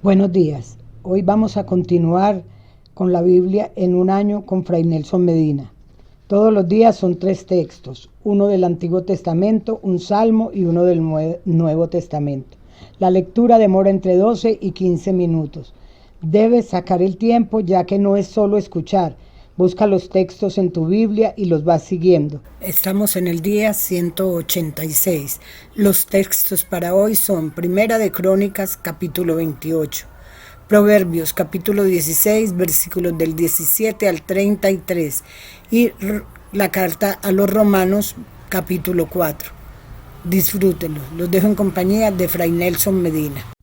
Buenos días. Hoy vamos a continuar con la Biblia en un año con Fray Nelson Medina. Todos los días son 3 textos, uno del Antiguo Testamento, un Salmo y uno del Nuevo Testamento. La lectura demora entre 12 y 15 minutos. Debes sacar el tiempo ya que no es solo escuchar. Busca los textos en tu Biblia y los vas siguiendo. Estamos en el día 186. Los textos para hoy son Primera de Crónicas, capítulo 28. Proverbios, capítulo 16, versículos del 17 al 33. Y la carta a los Romanos, capítulo 4. Disfrútenlo. Los dejo en compañía de Fray Nelson Medina.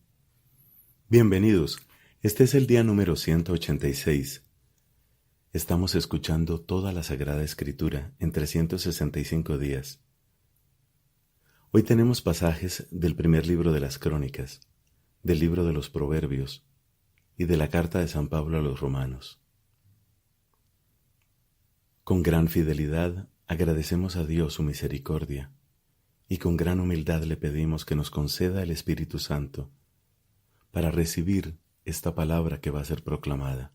Bienvenidos. Este es el día número 186. Estamos escuchando toda la Sagrada Escritura en 365 días. Hoy tenemos pasajes del primer libro de las Crónicas, del libro de los Proverbios y de la carta de San Pablo a los Romanos. Con gran fidelidad agradecemos a Dios su misericordia y con gran humildad le pedimos que nos conceda el Espíritu Santo para recibir esta palabra que va a ser proclamada.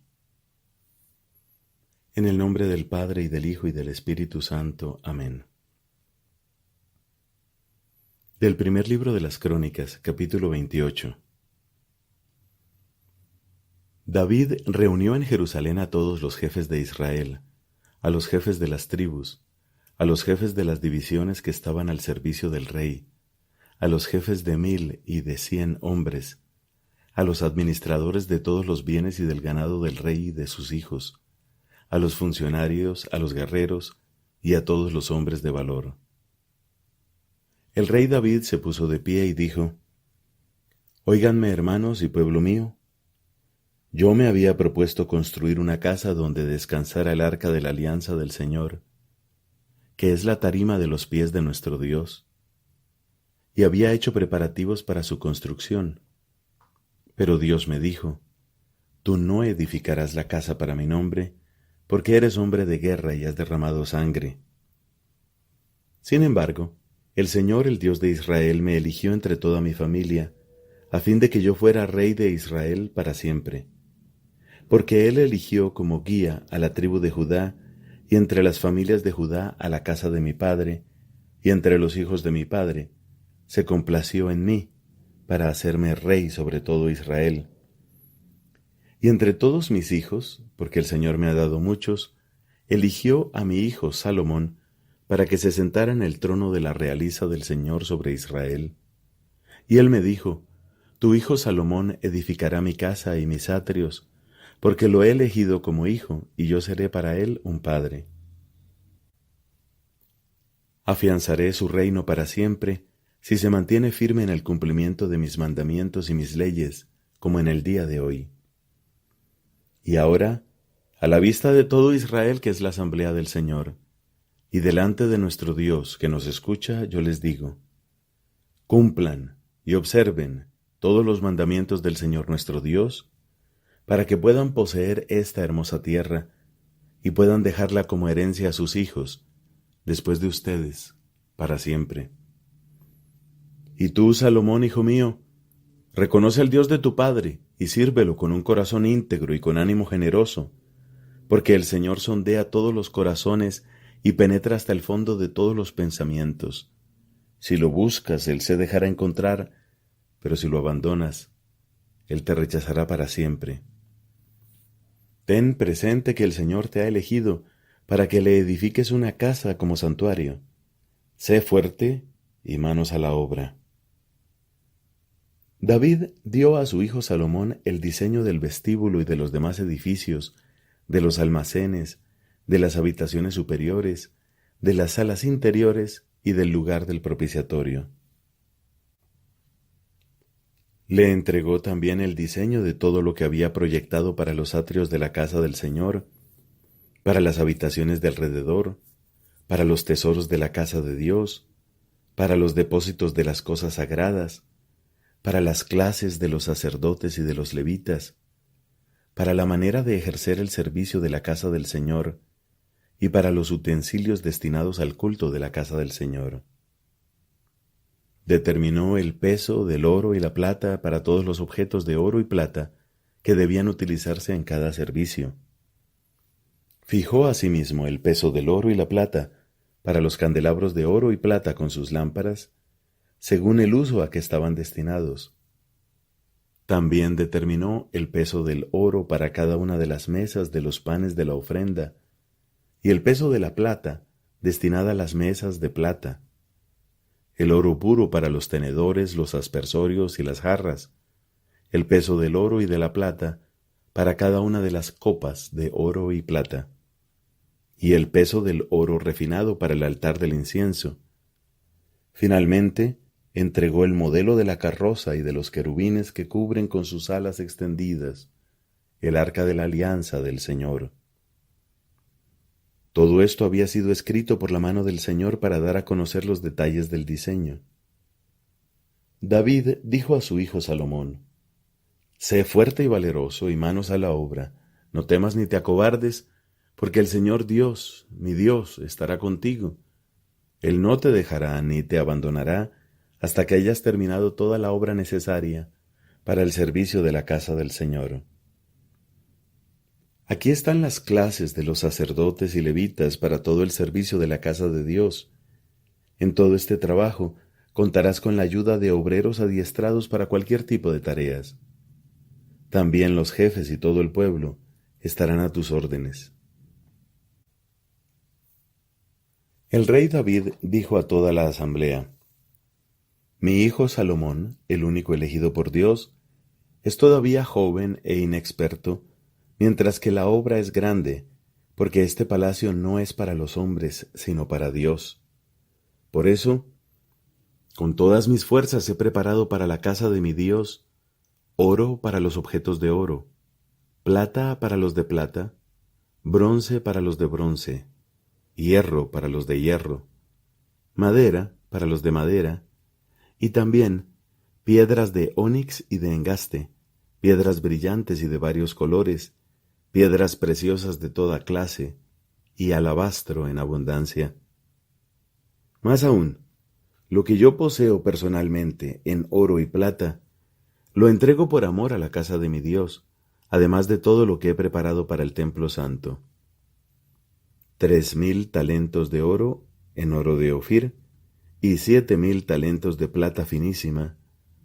En el nombre del Padre, y del Hijo, y del Espíritu Santo. Amén. Del primer libro de las Crónicas, capítulo 28. David reunió en Jerusalén a todos los jefes de Israel, a los jefes de las tribus, a los jefes de las divisiones que estaban al servicio del rey, a los jefes de 1000 y de 100 hombres, a los administradores de todos los bienes y del ganado del rey y de sus hijos, a los funcionarios, a los guerreros y a todos los hombres de valor. El rey David se puso de pie y dijo: «Óiganme, hermanos y pueblo mío, yo me había propuesto construir una casa donde descansara el arca de la alianza del Señor, que es la tarima de los pies de nuestro Dios, y había hecho preparativos para su construcción. Pero Dios me dijo: Tú no edificarás la casa para mi nombre, porque eres hombre de guerra y has derramado sangre. Sin embargo, el Señor, el Dios de Israel, me eligió entre toda mi familia, a fin de que yo fuera rey de Israel para siempre. Porque Él eligió como guía a la tribu de Judá, y entre las familias de Judá a la casa de mi padre, y entre los hijos de mi padre, se complació en mí, para hacerme rey sobre todo Israel. Y entre todos mis hijos, porque el Señor me ha dado muchos, eligió a mi hijo Salomón para que se sentara en el trono de la realeza del Señor sobre Israel. Y él me dijo: Tu hijo Salomón edificará mi casa y mis atrios, porque lo he elegido como hijo, y yo seré para él un padre. Afianzaré su reino para siempre, si se mantiene firme en el cumplimiento de mis mandamientos y mis leyes, como en el día de hoy. Y ahora, a la vista de todo Israel, que es la asamblea del Señor, y delante de nuestro Dios que nos escucha, yo les digo: cumplan y observen todos los mandamientos del Señor nuestro Dios, para que puedan poseer esta hermosa tierra y puedan dejarla como herencia a sus hijos, después de ustedes, para siempre. Y tú, Salomón, hijo mío, reconoce al Dios de tu Padre y sírvelo con un corazón íntegro y con ánimo generoso, porque el Señor sondea todos los corazones y penetra hasta el fondo de todos los pensamientos. Si lo buscas, Él se dejará encontrar, pero si lo abandonas, Él te rechazará para siempre. Ten presente que el Señor te ha elegido para que le edifiques una casa como santuario. Sé fuerte y manos a la obra». David dio a su hijo Salomón el diseño del vestíbulo y de los demás edificios, de los almacenes, de las habitaciones superiores, de las salas interiores y del lugar del propiciatorio. Le entregó también el diseño de todo lo que había proyectado para los atrios de la casa del Señor, para las habitaciones de alrededor, para los tesoros de la casa de Dios, para los depósitos de las cosas sagradas, para las clases de los sacerdotes y de los levitas, para la manera de ejercer el servicio de la casa del Señor, y para los utensilios destinados al culto de la casa del Señor. Determinó el peso del oro y la plata para todos los objetos de oro y plata que debían utilizarse en cada servicio. Fijó asimismo el peso del oro y la plata para los candelabros de oro y plata con sus lámparas, según el uso a que estaban destinados. También determinó el peso del oro para cada una de las mesas de los panes de la ofrenda, y el peso de la plata destinada a las mesas de plata, el oro puro para los tenedores, los aspersorios y las jarras, el peso del oro y de la plata para cada una de las copas de oro y plata, y el peso del oro refinado para el altar del incienso. Finalmente, entregó el modelo de la carroza y de los querubines que cubren con sus alas extendidas el arca de la alianza del Señor. Todo esto había sido escrito por la mano del Señor para dar a conocer los detalles del diseño. David dijo a su hijo Salomón: «Sé fuerte y valeroso y manos a la obra, no temas ni te acobardes, porque el Señor Dios, mi Dios, estará contigo. Él no te dejará ni te abandonará hasta que hayas terminado toda la obra necesaria para el servicio de la casa del Señor». Aquí están las clases de los sacerdotes y levitas para todo el servicio de la casa de Dios. En todo este trabajo contarás con la ayuda de obreros adiestrados para cualquier tipo de tareas. También los jefes y todo el pueblo estarán a tus órdenes. El rey David dijo a toda la asamblea: «Mi hijo Salomón, el único elegido por Dios, es todavía joven e inexperto, mientras que la obra es grande, porque este palacio no es para los hombres, sino para Dios. Por eso, con todas mis fuerzas he preparado para la casa de mi Dios oro para los objetos de oro, plata para los de plata, bronce para los de bronce, hierro para los de hierro, madera para los de madera, y también piedras de ónix y de engaste, piedras brillantes y de varios colores, piedras preciosas de toda clase, y alabastro en abundancia. Más aún, lo que yo poseo personalmente en oro y plata, lo entrego por amor a la casa de mi Dios, además de todo lo que he preparado para el templo santo. 3,000 talentos de oro en oro de Ofir, y 7,000 talentos de plata finísima,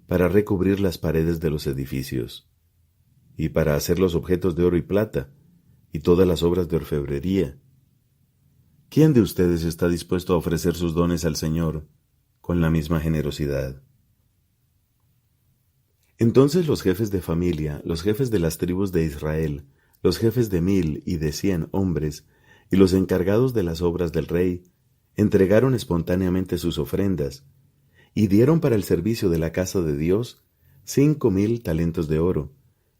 para recubrir las paredes de los edificios, y para hacer los objetos de oro y plata, y todas las obras de orfebrería. ¿Quién de ustedes está dispuesto a ofrecer sus dones al Señor con la misma generosidad? Entonces los jefes de familia, los jefes de las tribus de Israel, los jefes de 1,000 y de 100 hombres, y los encargados de las obras del rey, entregaron espontáneamente sus ofrendas, y dieron para el servicio de la casa de Dios 5,000 talentos de oro,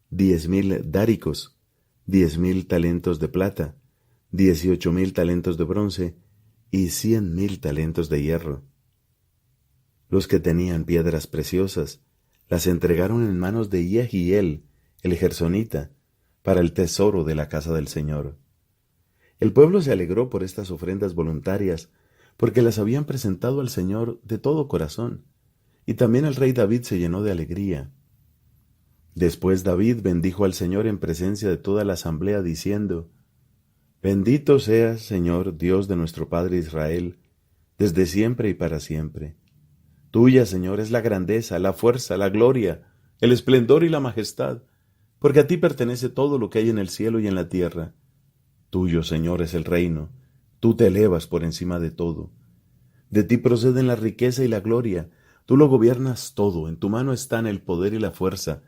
10,000 dáricos, 10,000 talentos de plata, 18,000 talentos de bronce y 100,000 talentos de hierro. Los que tenían piedras preciosas las entregaron en manos de Jehiel, el gersonita, para el tesoro de la casa del Señor. El pueblo se alegró por estas ofrendas voluntarias, porque las habían presentado al Señor de todo corazón, y también el rey David se llenó de alegría. Después David bendijo al Señor en presencia de toda la asamblea, diciendo: «Bendito seas, Señor, Dios de nuestro Padre Israel, desde siempre y para siempre. Tuya, Señor, es la grandeza, la fuerza, la gloria, el esplendor y la majestad, porque a ti pertenece todo lo que hay en el cielo y en la tierra. Tuyo, Señor, es el reino, tú te elevas por encima de todo. De ti proceden la riqueza y la gloria, tú lo gobiernas todo, en tu mano están el poder y la fuerza,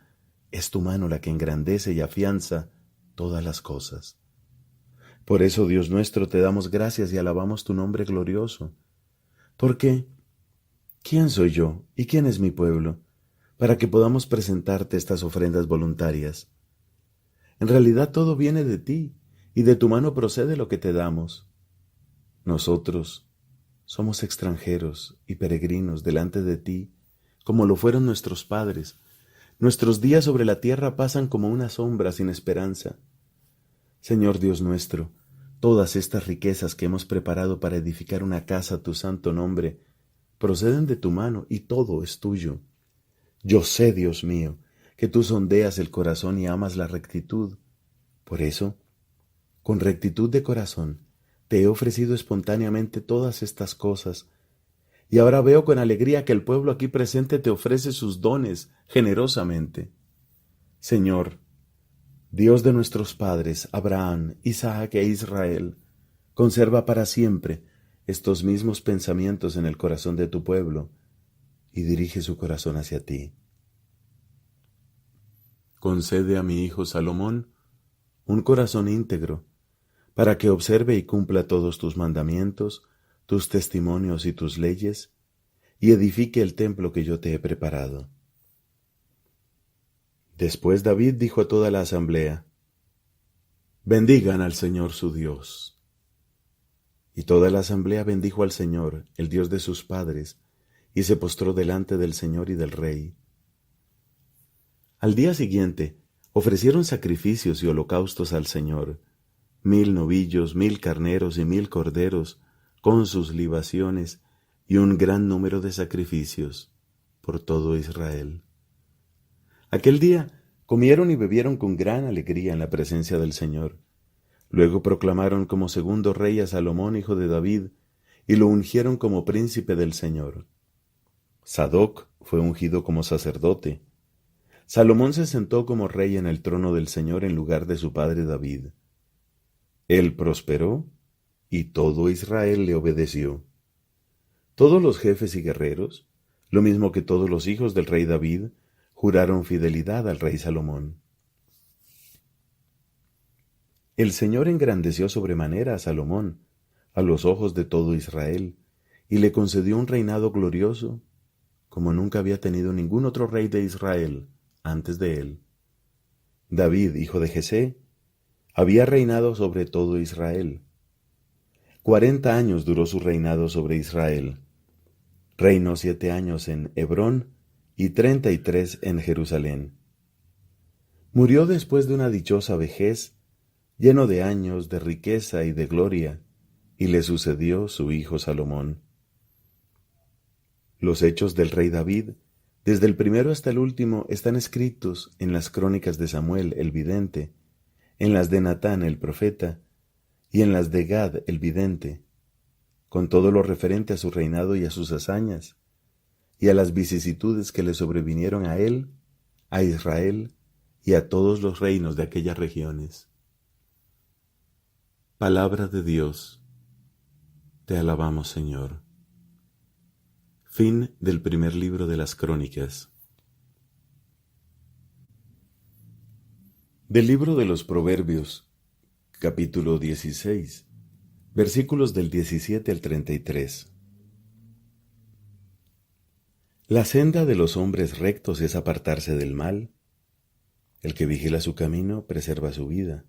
es tu mano la que engrandece y afianza todas las cosas. Por eso, Dios nuestro, te damos gracias y alabamos tu nombre glorioso. Porque, ¿quién soy yo y quién es mi pueblo para que podamos presentarte estas ofrendas voluntarias? En realidad todo viene de ti, y de tu mano procede lo que te damos. Nosotros somos extranjeros y peregrinos delante de ti, como lo fueron nuestros padres. Nuestros días sobre la tierra pasan como una sombra sin esperanza. Señor Dios nuestro, todas estas riquezas que hemos preparado para edificar una casa a tu santo nombre, proceden de tu mano y todo es tuyo. Yo sé, Dios mío, que tú sondeas el corazón y amas la rectitud. Por eso, con rectitud de corazón, te he ofrecido espontáneamente todas estas cosas, y ahora veo con alegría que el pueblo aquí presente te ofrece sus dones generosamente. Señor, Dios de nuestros padres, Abraham, Isaac e Israel, conserva para siempre estos mismos pensamientos en el corazón de tu pueblo, y dirige su corazón hacia ti. Concede a mi hijo Salomón un corazón íntegro, para que observe y cumpla todos tus mandamientos, tus testimonios y tus leyes, y edifique el templo que yo te he preparado. Después David dijo a toda la asamblea: bendigan al Señor su Dios. Y toda la asamblea bendijo al Señor, el Dios de sus padres, y se postró delante del Señor y del rey. Al día siguiente ofrecieron sacrificios y holocaustos al Señor, 1000 novillos, 1000 carneros y 1000 corderos, con sus libaciones, y un gran número de sacrificios por todo Israel. Aquel día comieron y bebieron con gran alegría en la presencia del Señor. Luego proclamaron como segundo rey a Salomón, hijo de David, y lo ungieron como príncipe del Señor. Sadoc fue ungido como sacerdote. Salomón se sentó como rey en el trono del Señor en lugar de su padre David. Él prosperó, y todo Israel le obedeció. Todos los jefes y guerreros, lo mismo que todos los hijos del rey David, juraron fidelidad al rey Salomón. El Señor engrandeció sobremanera a Salomón, a los ojos de todo Israel, y le concedió un reinado glorioso, como nunca había tenido ningún otro rey de Israel antes de él. David, hijo de Jesé, había reinado sobre todo Israel. 40 años duró su reinado sobre Israel. Reinó 7 años en Hebrón y 33 en Jerusalén. Murió después de una dichosa vejez, lleno de años, de riqueza y de gloria, y le sucedió su hijo Salomón. Los hechos del rey David, desde el primero hasta el último, están escritos en las crónicas de Samuel el vidente, en las de Natán el profeta, y en las de Gad el vidente, con todo lo referente a su reinado y a sus hazañas, y a las vicisitudes que le sobrevinieron a él, a Israel y a todos los reinos de aquellas regiones. Palabra de Dios. Te alabamos, Señor. Fin del primer libro de las Crónicas. Del libro de los Proverbios, capítulo 16, versículos del 17 al 33. La senda de los hombres rectos es apartarse del mal. El que vigila su camino preserva su vida.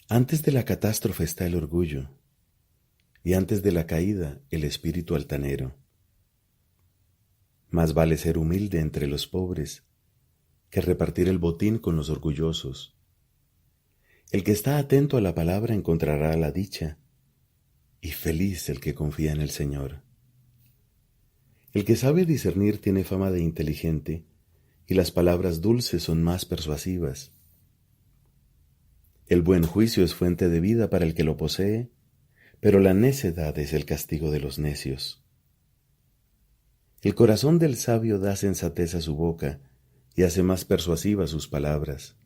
Antes de la catástrofe está el orgullo, y antes de la caída el espíritu altanero. Más vale ser humilde entre los pobres que repartir el botín con los orgullosos. El que está atento a la palabra encontrará la dicha, y feliz el que confía en el Señor. El que sabe discernir tiene fama de inteligente, y las palabras dulces son más persuasivas. El buen juicio es fuente de vida para el que lo posee, pero la necedad es el castigo de los necios. El corazón del sabio da sensatez a su boca y hace más persuasivas sus palabras.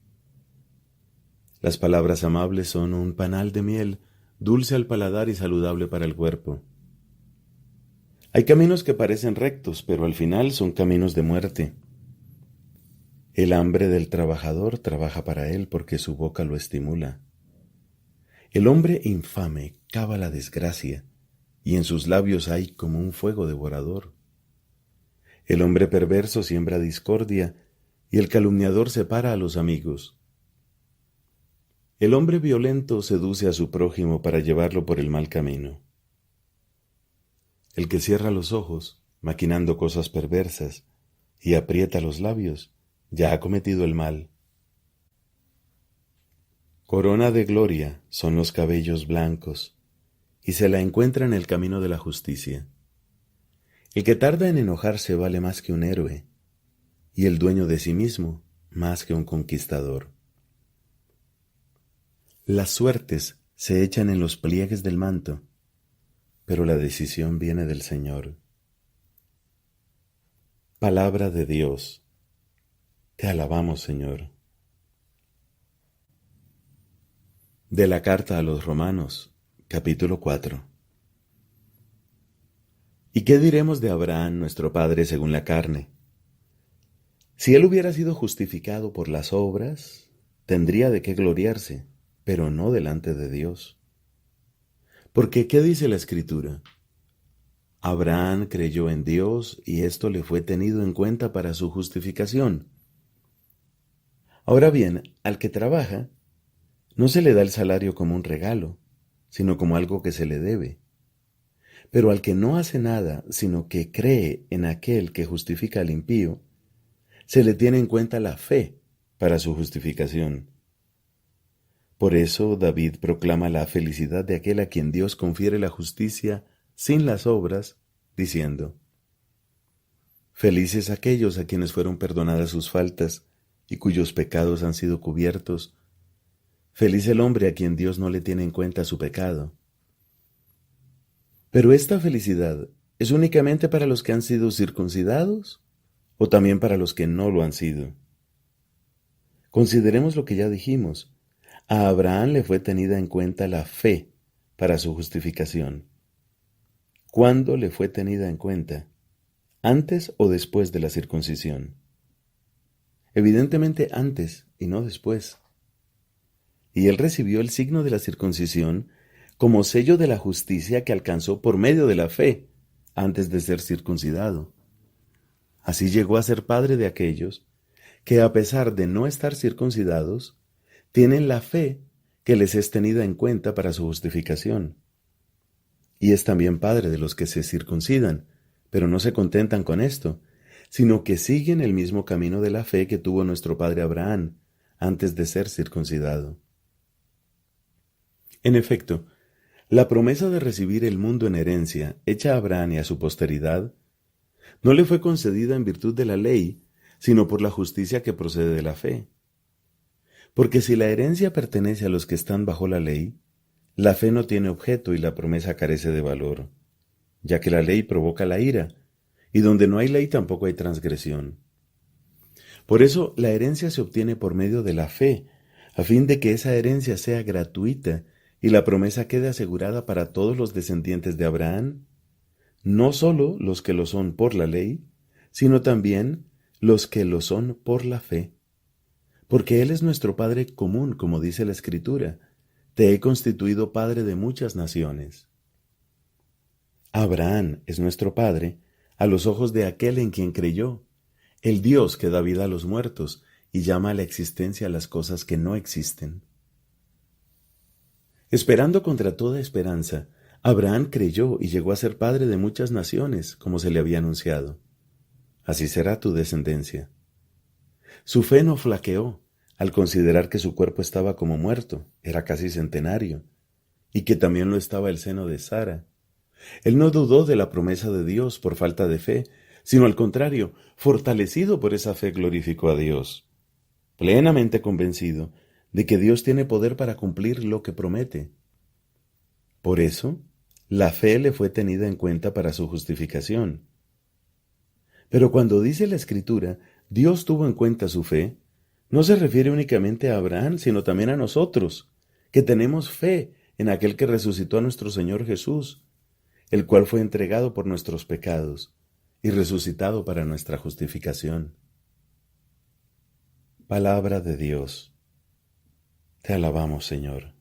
Las palabras amables son un panal de miel, dulce al paladar y saludable para el cuerpo. Hay caminos que parecen rectos, pero al final son caminos de muerte. El hambre del trabajador trabaja para él porque su boca lo estimula. El hombre infame cava la desgracia, y en sus labios hay como un fuego devorador. El hombre perverso siembra discordia, y el calumniador separa a los amigos. El hombre violento seduce a su prójimo para llevarlo por el mal camino. El que cierra los ojos, maquinando cosas perversas, y aprieta los labios, ya ha cometido el mal. Corona de gloria son los cabellos blancos, y se la encuentra en el camino de la justicia. El que tarda en enojarse vale más que un héroe, y el dueño de sí mismo más que un conquistador. Las suertes se echan en los pliegues del manto, pero la decisión viene del Señor. Palabra de Dios. Te alabamos, Señor. De la carta a los Romanos, capítulo 4. ¿Y qué diremos de Abraham, nuestro padre según la carne? Si él hubiera sido justificado por las obras, tendría de qué gloriarse, pero no delante de Dios. Porque, ¿qué dice la Escritura? Abraham creyó en Dios y esto le fue tenido en cuenta para su justificación. Ahora bien, al que trabaja, no se le da el salario como un regalo, sino como algo que se le debe. Pero al que no hace nada, sino que cree en aquel que justifica al impío, se le tiene en cuenta la fe para su justificación. Por eso David proclama la felicidad de aquel a quien Dios confiere la justicia sin las obras, diciendo: Felices aquellos a quienes fueron perdonadas sus faltas y cuyos pecados han sido cubiertos. Feliz el hombre a quien Dios no le tiene en cuenta su pecado. Pero esta felicidad ¿es únicamente para los que han sido circuncidados o también para los que no lo han sido? Consideremos lo que ya dijimos. A Abraham le fue tenida en cuenta la fe para su justificación. ¿Cuándo le fue tenida en cuenta? ¿Antes o después de la circuncisión? Evidentemente antes y no después. Y él recibió el signo de la circuncisión como sello de la justicia que alcanzó por medio de la fe antes de ser circuncidado. Así llegó a ser padre de aquellos que, a pesar de no estar circuncidados, tienen la fe que les es tenida en cuenta para su justificación. Y es también padre de los que se circuncidan, pero no se contentan con esto, sino que siguen el mismo camino de la fe que tuvo nuestro padre Abraham antes de ser circuncidado. En efecto, la promesa de recibir el mundo en herencia, hecha a Abraham y a su posteridad, no le fue concedida en virtud de la ley, sino por la justicia que procede de la fe. Porque si la herencia pertenece a los que están bajo la ley, la fe no tiene objeto y la promesa carece de valor, ya que la ley provoca la ira, y donde no hay ley tampoco hay transgresión. Por eso la herencia se obtiene por medio de la fe, a fin de que esa herencia sea gratuita y la promesa quede asegurada para todos los descendientes de Abraham, no solo los que lo son por la ley, sino también los que lo son por la fe. Porque Él es nuestro Padre común, como dice la Escritura: te he constituido Padre de muchas naciones. Abraham es nuestro Padre a los ojos de aquel en quien creyó, el Dios que da vida a los muertos y llama a la existencia las cosas que no existen. Esperando contra toda esperanza, Abraham creyó y llegó a ser padre de muchas naciones, como se le había anunciado. Así será tu descendencia. Su fe no flaqueó al considerar que su cuerpo estaba como muerto, era casi centenario, y que también lo estaba el seno de Sara. Él no dudó de la promesa de Dios por falta de fe, sino al contrario, fortalecido por esa fe glorificó a Dios, plenamente convencido de que Dios tiene poder para cumplir lo que promete. Por eso, la fe le fue tenida en cuenta para su justificación. Pero cuando dice la Escritura, Dios tuvo en cuenta su fe, no se refiere únicamente a Abraham, sino también a nosotros, que tenemos fe en aquel que resucitó a nuestro Señor Jesús, el cual fue entregado por nuestros pecados y resucitado para nuestra justificación. Palabra de Dios. Te alabamos, Señor.